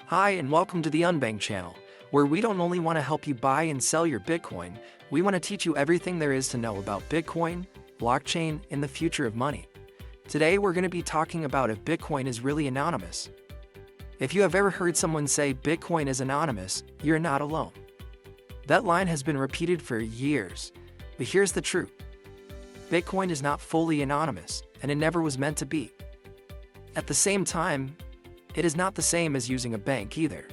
Hi and welcome to the Unbank channel, where we don't only want to help you buy and sell your Bitcoin, we want to teach you everything there is to know about Bitcoin, blockchain, and the future of money. Today we're going to be talking about if Bitcoin is really anonymous. If you have ever heard someone say Bitcoin is anonymous, you're not alone. That line has been repeated for years, but here's the truth. Bitcoin is not fully anonymous, and it never was meant to be. At the same time, it is not the same as using a bank either.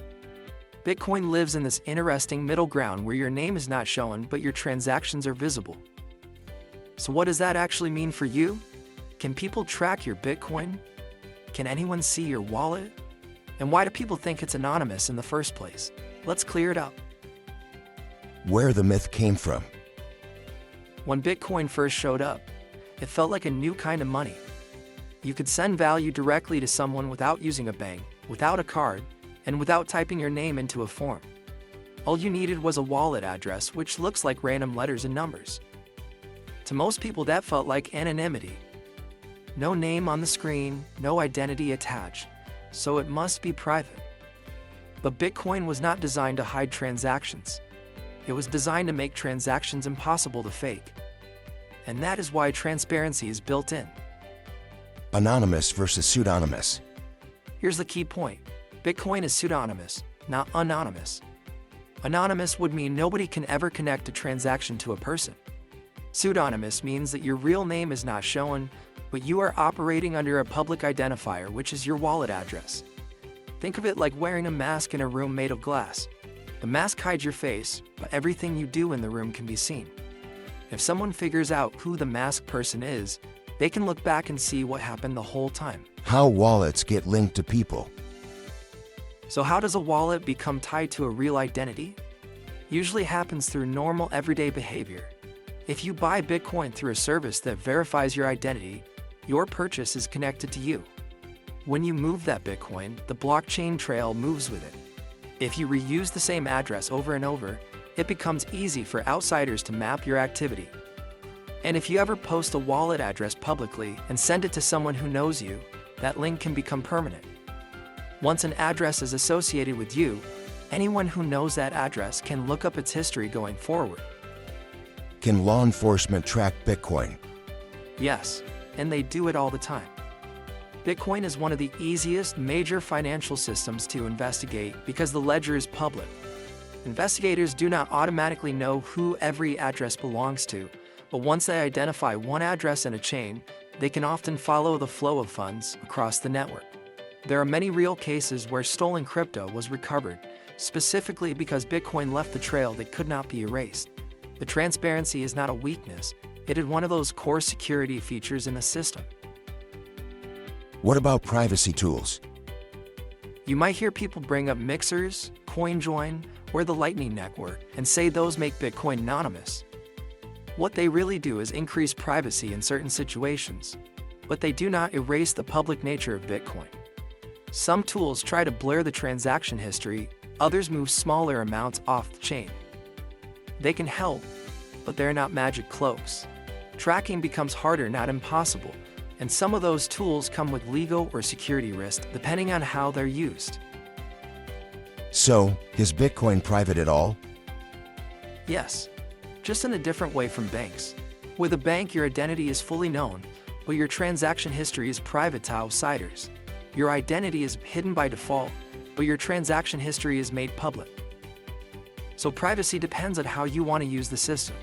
Bitcoin lives in this interesting middle ground where your name is not shown but your transactions are visible. So what does that actually mean for you? Can people track your Bitcoin? Can anyone see your wallet? And why do people think it's anonymous in the first place? Let's clear it up. Where the myth came from. When Bitcoin first showed up, it felt like a new kind of money. You could send value directly to someone without using a bank, without a card, and without typing your name into a form. All you needed was a wallet address, which looks like random letters and numbers. To most people, that felt like anonymity. No name on the screen, no identity attached, so it must be private. But Bitcoin was not designed to hide transactions. It was designed to make transactions impossible to fake. And that is why transparency is built in. Anonymous versus pseudonymous. Here's the key point. Bitcoin is pseudonymous, not anonymous. Anonymous would mean nobody can ever connect a transaction to a person. Pseudonymous means that your real name is not shown, but you are operating under a public identifier, which is your wallet address. Think of it like wearing a mask in a room made of glass. The mask hides your face, but everything you do in the room can be seen. If someone figures out who the masked person is, they can look back and see what happened the whole time. How wallets get linked to people. So how does a wallet become tied to a real identity? Usually happens through normal everyday behavior. If you buy Bitcoin through a service that verifies your identity, your purchase is connected to you. When you move that Bitcoin, the blockchain trail moves with it. If you reuse the same address over and over, it becomes easy for outsiders to map your activity. And if you ever post a wallet address publicly and send it to someone who knows you, that link can become permanent. Once an address is associated with you, anyone who knows that address can look up its history going forward. Can law enforcement track Bitcoin? Yes, and they do it all the time. Bitcoin is one of the easiest major financial systems to investigate because the ledger is public. Investigators do not automatically know who every address belongs to, but once they identify one address in a chain, they can often follow the flow of funds across the network. There are many real cases where stolen crypto was recovered, specifically because Bitcoin left the trail that could not be erased. The transparency is not a weakness, it is one of those core security features in the system. What about privacy tools? You might hear people bring up mixers, CoinJoin, or the Lightning Network and say those make Bitcoin anonymous. What they really do is increase privacy in certain situations, but they do not erase the public nature of Bitcoin. Some tools try to blur the transaction history, others move smaller amounts off the chain. They can help, but they're not magic cloaks. Tracking becomes harder, not impossible, and some of those tools come with legal or security risks depending on how they're used. So, is Bitcoin private at all? Yes, just in a different way from banks. With a bank, your identity is fully known, but your transaction history is private to outsiders. Your identity is hidden by default, but your transaction history is made public. So privacy depends on how you want to use the system.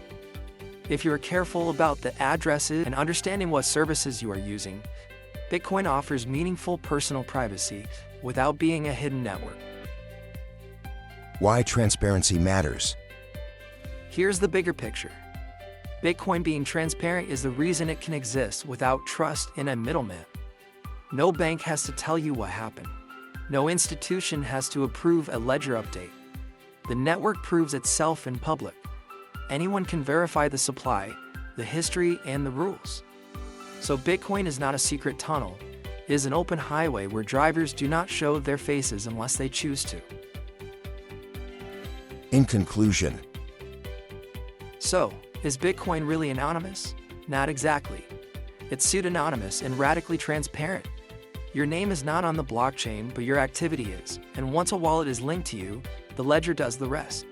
If you are careful about the addresses and understanding what services you are using, Bitcoin offers meaningful personal privacy without being a hidden network. Why transparency matters. Here's the bigger picture. Bitcoin being transparent is the reason it can exist without trust in a middleman. No bank has to tell you what happened. No institution has to approve a ledger update. The network proves itself in public. Anyone can verify the supply, the history, and the rules. So Bitcoin is not a secret tunnel, it is an open highway where drivers do not show their faces unless they choose to. In conclusion, So, is Bitcoin really anonymous? Not exactly. It's pseudonymous and radically transparent. Your name is not on the blockchain, but your activity is, and once a wallet is linked to you, the ledger does the rest.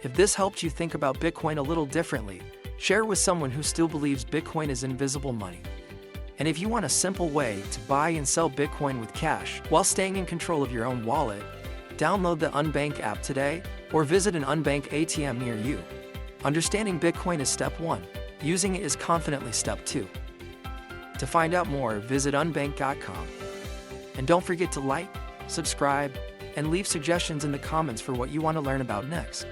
If this helped you think about Bitcoin a little differently, share it with someone who still believes Bitcoin is invisible money. And if you want a simple way to buy and sell Bitcoin with cash while staying in control of your own wallet, download the Unbank app today or visit an Unbank ATM near you. Understanding Bitcoin is step 1. Using it is confidently step 2. To find out more, visit unbank.com. And don't forget to like, subscribe, and leave suggestions in the comments for what you want to learn about next.